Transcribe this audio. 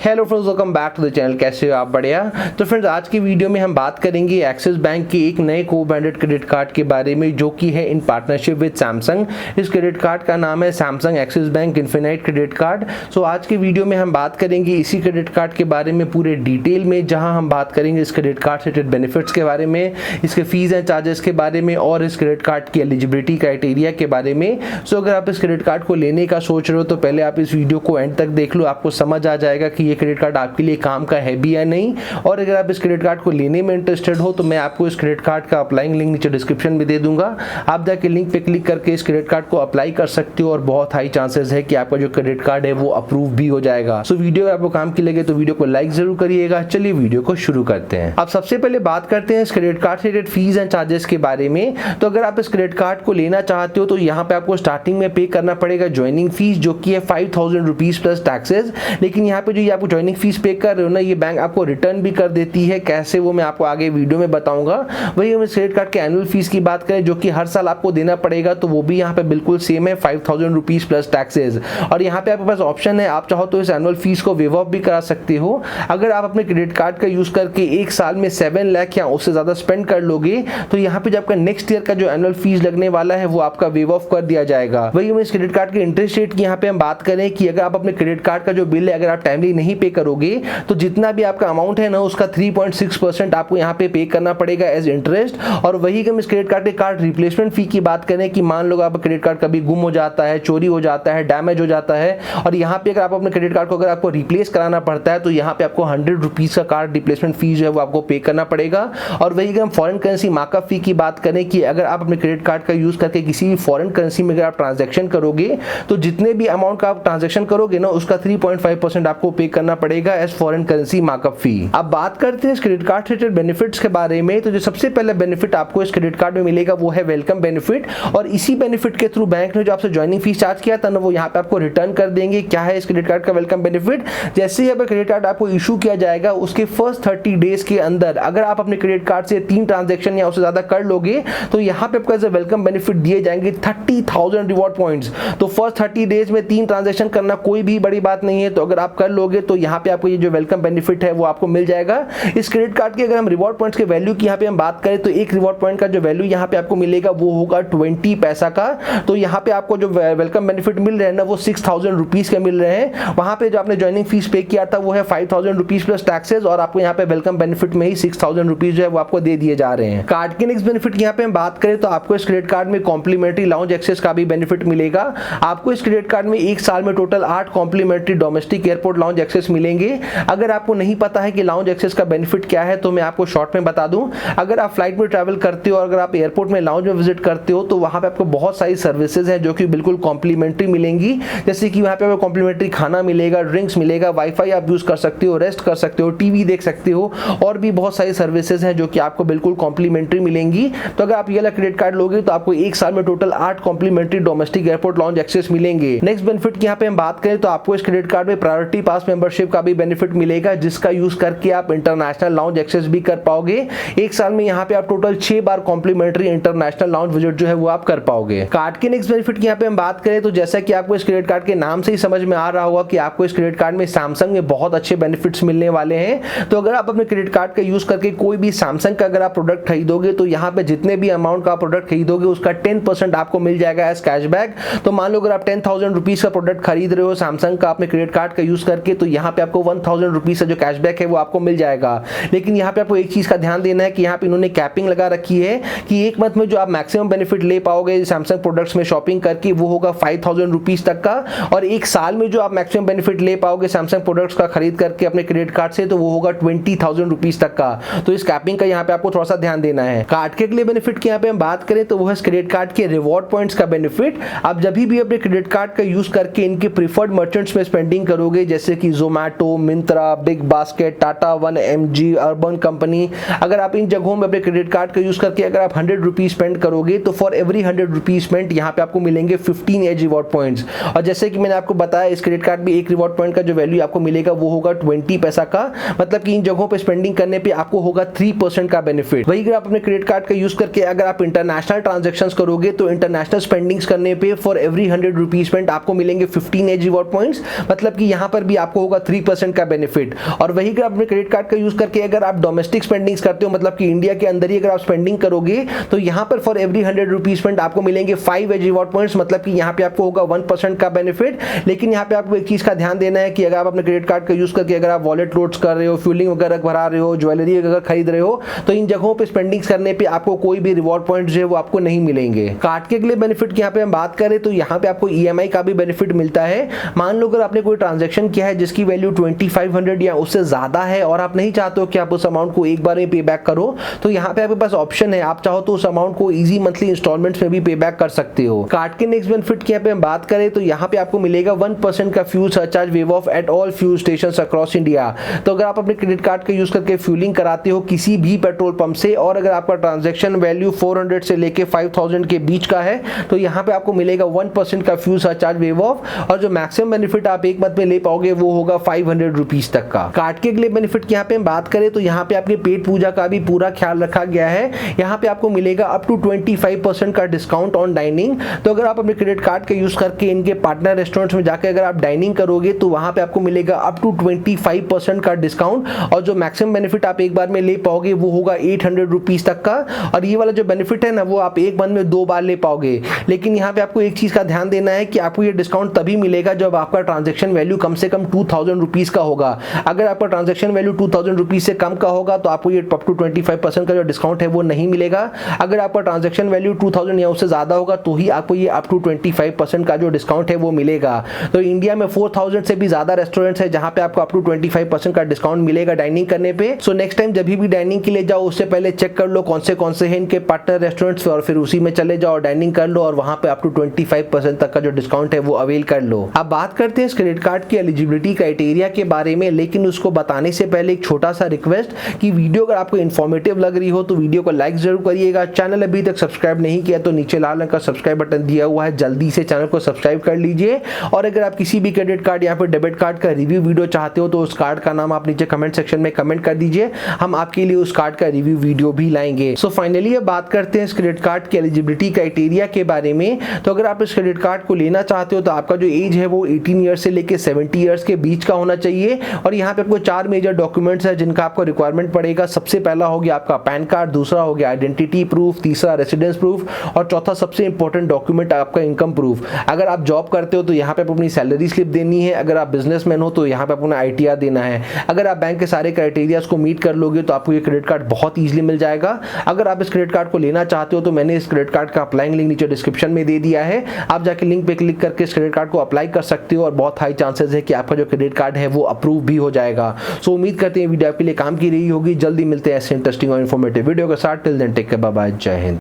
Hello friends, welcome back to the channel. कैसे हो आप? बढ़िया। तो फ्रेंड्स, आज की वीडियो में हम बात करेंगे एक्सिस बैंक के एक नए को ब्रांडेड क्रेडिट कार्ड के बारे में, जो कि है इन पार्टनरशिप विद सैमसंग। इस क्रेडिट कार्ड का नाम है Samsung Axis bank infinite credit card. So आज की वीडियो में हम बात करेंगे इसी क्रेडिट कार्ड के बारे में पूरे डिटेल में, जहां हम बात करेंगे इस क्रेडिट कार्ड से रिलेटेड बेनिफिट्स के बारे में, इसके फीस एंड चार्जेस के बारे में और इस क्रेडिट कार्ड की एलिजिबिलिटी क्राइटेरिया के बारे में। सो अगर आप इस क्रेडिट कार्ड को लेने का सोच रहे हो तो पहले आप इस वीडियो को एंड तक देख लो, आपको समझ आ जाएगा कि ये क्रेडिट कार्ड आपके लिए काम का है भी या नहीं। और अगर आप इस क्रेडिट कार्ड को लेने में इंटरेस्टेड हो तो मैं आपको इस क्रेडिट कार्ड का अप्लाइंग लिंक नीचे डिस्क्रिप्शन में दे दूंगा। आप जाके लिंक पे क्लिक करके इस क्रेडिट कार्ड को अप्लाई कर सकते हो और बहुत हाई चांसेस है कि आपका जो क्रेडिट कार्ड है वो अप्रूव भी हो जाएगा। सो वीडियो अगर आपको काम की लगे तो वीडियो को लाइक जरूर करिएगा। चलिए वीडियो को शुरू करते हैं। अब सबसे पहले बात करते हैं इस क्रेडिट कार्ड से रिलेटेड फीस एंड चार्जेस के बारे में। तो अगर आप इस क्रेडिट कार्ड को लेना चाहते हो तो यहाँ पे आपको स्टार्टिंग में पे करना पड़ेगा ज्वाइनिंग फीस, जो कि है 5000 रुपीज प्लस टैक्सेस। लेकिन यहाँ पे जो ये आपको ज्वाइनिंग फीस पे कर रहे हो ना, ये बैंक आपको रिटर्न भी कर देती है। कैसे, वो मैं आपको आगे वीडियो में बताऊंगा। वही हम इस क्रेडिट कार्ड के एनुअल फीस की बात करें, जो कि हर साल आपको देना पड़ेगा, तो वो भी यहाँ पे बिल्कुल सेम है, 5000 रुपीज प्लस टैक्सेस। और यहाँ पे आपके पास ऑप्शन है, आप चाहो तो इस एनुअल फीस को वेव ऑफ भी करा सकते हो। अगर आप अपने क्रेडिट कार्ड का यूज करके एक साल में 7 लाख या उससे ज्यादा स्पेंड कर लोगे तो यहाँ पे जो आपका नेक्स्ट ईयर का जो एनुअल फीस लगने वाला है वो आपका वेव ऑफ कर दिया जाएगा। वही हम इस क्रेडिट कार्ड के इंटरेस्ट रेट की यहाँ पे हम बात करें कि अगर आप अपने क्रेडिट कार्ड का जो बिल है अगर आप टाइमली नहीं पे करोगे तो जितना भी आपका अमाउंट है ना, उसका 3.6% आपको यहाँ पे करना पड़ेगा एज इंटरेस्ट। और वही हम इस क्रेडिट कार्ड के कार्ड रिप्लेसमेंट फी की बात करें कि मान लो आप क्रेडिट कार्ड कभी गुम हो जाता है, चोरी हो जाता है, डैमेज हो जाता है, और यहाँ पे अगर आप अपने क्रेडिट कार्ड को अगर आपको रिप्लेस कराना पड़ता है तो यहाँ पे आपको 100 रुपीज का कार्ड रिप्लेसमेंट फीस है वो आपको पे करना पड़ेगा। और वही अगर हम फॉरेन करेंसी मार्कअप फी की बात करें कि अगर आप अपने क्रेडिट कार्ड का यूज करके किसी भी फॉरेन करेंसी में अगर आप ट्रांजैक्शन करोगे तो जितने भी अमाउंट का आप ट्रांजैक्शन करोगे ना, उसका 3.5% आपको पे करना पड़ेगा एज फॉरेन करेंसी मार्कअप फी। अब बात करते हैं इस क्रेडिट कार्ड से रिलेटेड बेनिफिट्स के बारे में। तो जो सबसे पहला बेनिफिट आपको इस क्रेडिट कार्ड में मिलेगा वो है वेलकम बेनिफिट। और इसी बेनिफिट के थ्रू बैंक ने जो आपसे ज्वाइनिंग फीस चार्ज किया था ना, वो यहाँ पे आपको रिटर्न कर देंगे। क्या है इस क्रेडिट कार्ड का वेलकम बेनिफिट? जैसे ही क्रेडिट कार्ड आपको इशू किया जाएगा उसके फर्स्ट 30 डेज के अंदर अगर आप अपने क्रेडिट कार्ड से 3 ट्रांजैक्शन या उससे ज्यादा कर लोगे तो यहाँ पे आपको वेलकम बेनिफिट दिए जाएंगे 30,000 रिवॉर्ड पॉइंट्स। तो फर्स्ट 30 डेज में 3 ट्रांजैक्शन करना कोई भी बड़ी बात नहीं है, तो अगर आप कर लोगे तो यहाँ पे आपको ये जो वेलकम बेनिफिट है वो आपको मिल जाएगा। इस क्रेडिट कार्ड के अगर हम रिवॉर्ड पॉइंट्स के वैल्यू की यहाँ पे हम बात करें तो एक रिवॉर्ड पॉइंट का जो वैल्यू यहाँ पे आपको मिलेगा वो होगा 20 पैसा का। तो यहाँ पे आपको जो वेलकम बेनिफिट मिल रहे हैं ना वो 6000 रुपीज के मिल रहे हैं। वहां पे जो आपने ज्वाइनिंग फीस पे किया था वो है 5000 रुपीज प्लस टैक्सेस, और आपको यहाँ पे वेलकम बेनिफिट में ही 6000 रुपीज जो है वो आपको दे दिए जा रहे हैं। कार्ड के नेक्स्ट बेनिफिट की यहाँ पे हम बात करें तो आपको इस क्रेडिट कार्ड में कॉम्प्लीमेंट्री लाउंज एक्सेस का भी बेनिफिट मिलेगा। आपको इस क्रेडिट कार्ड में एक साल में total 8 complimentary domestic airport lounge access मिलेंगे। अगर आपको नहीं पता है कि लाउंज एक्सेस का बेनिफिट क्या है तो मैं आपको शॉर्ट में बता दूं। अगर आप फ्लाइट में ट्रैवल करते हो और अगर आप एयरपोर्ट में लाउंज में विजिट करते हो तो वहां पे आपको बहुत सारी सर्विसेज है जो कि बिल्कुल कॉम्प्लीमेंट्री मिलेंगी। जैसे कि वहां पे आपको कॉम्प्लीमेंट्री खाना मिलेगा, ड्रिंक्स मिलेगा, वाईफाई आप यूज कर सकते हो, रेस्ट कर सकते हो, टीवी देख सकते हो, और भी बहुत सारी सर्विसेज हैं जो कि आपको बिल्कुल कॉम्प्लीमेंट्री मिलेंगी। तो अगर आप ये वाला क्रेडिट कार्ड लोगे तो आपको एक साल में total 8 complimentary domestic airport lounge access मिलेंगे। नेक्स्ट बेनिफिट की यहाँ पे हम बात करें तो आपको इस क्रेडिट कार्ड में प्रायोरिटी पास मेंबरशिप का भी बेनिफिट मिलेगा, जिसका यूज करके आप इंटरनेशनल लाउंज एक्सेस भी कर पाओगे। एक साल में यहाँ पे आप टोटल 6 बार कॉम्प्लीमेंट्री इंटरनेशनल लाउंज विजिट जो है वो आप कर पाओगे। कार्ड के नेक्स्ट बेनिफिट की यहाँ पे हम बात करें तो जैसा कि आपको इस क्रेडिट कार्ड के नाम से ही समझ में आ रहा होगा कि आपको इस क्रेडिट कार्ड में सैमसंग में बहुत अच्छे बेनिफिट्स मिलने वाले हैं। तो अगर आप अपने क्रेडिट कार्ड का यूज करके कोई भी सैमसंग का अगर आप प्रोडक्ट खरीदोगे तो यहाँ पे जितने भी अमाउंट का प्रोडक्ट खरीदोगे उसका 10% आपको मिल जाएगा एज कैशबैक। तो मान लो अगर आप 10,000 रुपीज का प्रोडक्ट खरीद रहे हो सैमसंग का अपने क्रेडिट कार्ड का यूज करके, तो यहाँ पे आपको 1000 रुपीज का जो कैशबैक है वो आपको मिल जाएगा। लेकिन यहाँ पे आपको एक चीज का ध्यान देना है कि यहाँ पे इन्होंने कैपिंग लगा रखी है कि एक मंथ में जो आप मैक्सिमम बेनिफिट ले पाओगे सैमसंग प्रोडक्ट्स में शॉपिंग करके वो होगा 5000 रुपीज तक का, और एक साल में जो आप मैक्सिमम बेनिफिट ले पाओगे सैमसंग प्रोडक्ट्स का खरीद करके अपने क्रेडिट कार्ड से तो वो होगा 20,000 रुपीज तक का। तो इस कैपिंग का यहाँ पे आपको थोड़ा सा ध्यान देना है। कार्ड के अगले बेनिफिट की यहाँ पे हम बात करें तो वो है क्रेडिट कार्ड के रिवॉर्ड पॉइंट्स का बेनिफिट। आप जब भी अपने क्रेडिट कार्ड का यूज करके इनके प्रीफर्ड मर्चेंट्स में स्पेंडिंग करोगे, जैसे कि Zomato, Myntra, big basket, Tata one, MG, urban company, अगर आप इन जगहों में अपने क्रेडिट कार्ड का यूज करके अगर आप 100 रुपीज स्पेंड करोगे तो फॉर एवरी 100 रुपीज स्पेंड यहाँ पे आपको मिलेंगे 15 एज रिवॉर्ड पॉइंट्स। और जैसे कि मैंने आपको बताया इस क्रेडिट कार्ड में एक रिवॉर्ड पॉइंट का जो वैल्यू आपको मिलेगा वो होगा 20 पैसा का, मतलब कि इन जगहों पे स्पेंडिंग करने पे आपको होगा 3% का बेनिफिट। वही अगर आप अपने क्रेडिट कार्ड का यूज करके अगर आप इंटरनेशनल ट्रांजैक्शंस करोगे तो इंटरनेशनल स्पेंडिंग्स करने पे फॉर एवरी 100 रुपीज स्पेंड आपको मिलेंगे 15 एज रिवॉर्ड पॉइंट्स, मतलब कि यहाँ पर भी आपको होगा होगा 3% का बेनिफिट। और वही अगर आप अपने क्रेडिट कार्ड का यूज करके अगर आप डोमेस्टिक स्पेंडिंग्स करते हो, मतलब कि इंडिया के अंदर ही अगर आप स्पेंडिंग करोगे तो यहाँ पर फॉर एवरी 100 रुपीज स्पेंड आपको मिलेंगे 5 एज रिवॉर्ड पॉइंट्स, मतलब कि यहाँ पे आपको होगा 1% का बेनिफिट। लेकिन यहाँ पे आपको एक चीज का ध्यान देना है कि अगर आप अपने क्रेडिट कार्ड का यूज करके अगर आप वॉलेट लोड्स कर रहे हो, फ्यूलिंग वगैरह भरा रहे हो, ज्वेलरी अगर खरीद रहे हो, तो इन जगहों पे स्पेंडिंग्स करने पे आपको कोई भी रिवॉर्ड पॉइंट जो है वो आपको नहीं मिलेंगे। कार्ड के अगले बेनिफिट की यहाँ पे हम बात करें तो यहाँ पे आपको EMI का भी बेनिफिट मिलता है। मान लो अगर आपने कोई ट्रांजैक्शन किया है जिसकी वैल्यू 2500 या उससे ज्यादा है और आप नहीं चाहते हो कि आप उस अमाउंट को एक बार में पे बैक करो, तो यहाँ पे आपके पास ऑप्शन है, आप चाहो तो उस अमाउंट को इजी मंथली इंस्टॉलमेंट्स में भी पे बैक कर सकते हो। कार्ड के नेक्स्ट बेनिफिट की यहाँ पे हम बात करें तो यहाँ पे आपको मिलेगा 1% का fuel surcharge wave of at all fuel stations across India. तो अगर आप अपने क्रेडिट कार्ड का यूज करके फ्यूलिंग कराते हो किसी भी पेट्रोल पंप से और अगर आपका ट्रांजैक्शन वैल्यू 400 से लेके 5000 के बीच का है तो यहाँ पे आपको मिलेगा 1% का फ्यूल सरचार्ज वेव ऑफ, और जो मैक्सिमम बेनिफिट आप एक मंथ में ले पाओगे वो होगा 500 रुपीज तक का। कार्ड के अगले बेनिफिट की यहाँ पे हम बात करें तो यहाँ पे आपके पेट पूजा का भी पूरा ख्याल रखा गया है। यहाँ पे आपको मिलेगा अप टू 25% का डिस्काउंट ऑन डाइनिंग। तो अगर आप अपने क्रेडिट कार्ड का यूज करके इनके पार्टनर रेस्टोरेंट्स में जाकर अगर आप डाइनिंग करोगे तो वहां पे आपको मिलेगा अप टू 25% का डिस्काउंट, और जो मैक्सिमम बेनिफिट आप एक बार में ले पाओगे वो होगा 800 रुपीज तक का। और ये वाला जो बेनिफिट है ना वो आप एक मंथ में 2 बार ले पाओगे। लेकिन यहाँ पे आपको एक चीज का ध्यान देना है कि आपको ये डिस्काउंट तभी मिलेगा जब आपका ट्रांजेक्शन वैल्यू कम से कम 2000 रुपीज का होगा। अगर आपका ट्रांजेक्शन वैल्यू 2000 रुपीज से कम का होगा तो आपको ये अप टू 25% का जो डिस्काउंट है वो नहीं मिलेगा। अगर आपका ट्रांजेक्शन वैल्यू 2000 या उससे ज्यादा होगा तो ही आपको ये अप टू 25% का जो डिस्काउंट है वो मिलेगा। तो इंडिया में 4000 से भी ज्यादा रेस्टोरेंट्स है जहां पे आपको अप टू 25% का डिस्काउंट मिलेगा डाइनिंग करने पे। सो नेक्स्ट टाइम जब भी डाइनिंग के लिए जाओ उससे पहले चेक कर लो कौन से हैं इनके पार्टनर रेस्टोरेंट्स और फिर उसी में चले जाओ, डाइनिंग कर लो और वहां पे अप टू 25% तक का जो डिस्काउंट है वो अवेल कर लो। अब बात करते हैं इस क्रेडिट कार्ड की एलिजिबिलिटी क्राइटेरिया के बारे में, लेकिन उसको बताने से पहले एक छोटा सा रिक्वेस्ट कि वीडियो अगर आपको इन्फॉर्मेटिव लग रही हो तो वीडियो को लाइक जरूर करिएगा। चैनल अभी तक सब्सक्राइब नहीं किया तो नीचे लाल रंग का सब्सक्राइब बटन दिया हुआ है, जल्दी से चैनल को सब्सक्राइब कर लीजिए। और अगर आप किसी भी क्रेडिट कार्ड या फिर डेबिट कार्ड का रिव्यू वीडियो चाहते हो तो उस कार्ड का नाम आप नीचे कमेंट सेक्शन में कमेंट कर दीजिए, हम आपके लिए उस कार्ड का रिव्यू वीडियो भी लाएंगे। सो फाइनली अब बात करते हैं इस क्रेडिट कार्ड की एलिजिबिलिटी क्राइटेरिया के बारे में। तो अगर आप इस क्रेडिट कार्ड को लेना चाहते हो तो आपका जो एज है वो 18 ईयर्स से लेकर 70 ईयर्स के बीच का होना चाहिए। और यहाँ पे आपको 4 मेजर डॉक्यूमेंट्स है जिनका आपको रिक्वायरमेंट पड़ेगा। सबसे पहला हो गया आपका पैन कार्ड, दूसरा हो गया आइडेंटिटी प्रूफ, तीसरा रेसिडेंस प्रूफ और चौथा सबसे इंपॉर्टेंट डॉक्यूमेंट आपका इनकम प्रूफ। अगर आप जॉब करते हो तो यहाँ पे अपनी सैलरी स्लिप देनी है, अगर आप बिजनेसमैन हो तो यहाँ पे अपना ITR देना है। अगर आप बैंक के सारे क्राइटेरियाज को मीट कर लोगे तो आपको ये क्रेडिट कार्ड बहुत ईजिली मिल जाएगा। अगर आप इस क्रेडिट कार्ड को लेना चाहते हो तो मैंने इस क्रेडिट कार्ड का अप्लाइंग लिंक नीचे डिस्क्रिप्शन में दे दिया है, आप जाके लिंक पे क्लिक करके इस क्रेडिट कार्ड को अप्लाई कर सकते हो और बहुत हाई चांसेस है कि आपका जो क्रेडिट कार्ड है वो अप्रूव भी हो जाएगा। सो उम्मीद करते हैं वीडियो आपके लिए काम की रही होगी। जल्दी मिलते हैं ऐसे इंटरेस्टिंग और इन्फॉर्मेटिव वीडियो के साथ। Till then take care, bye bye, जय हिंद।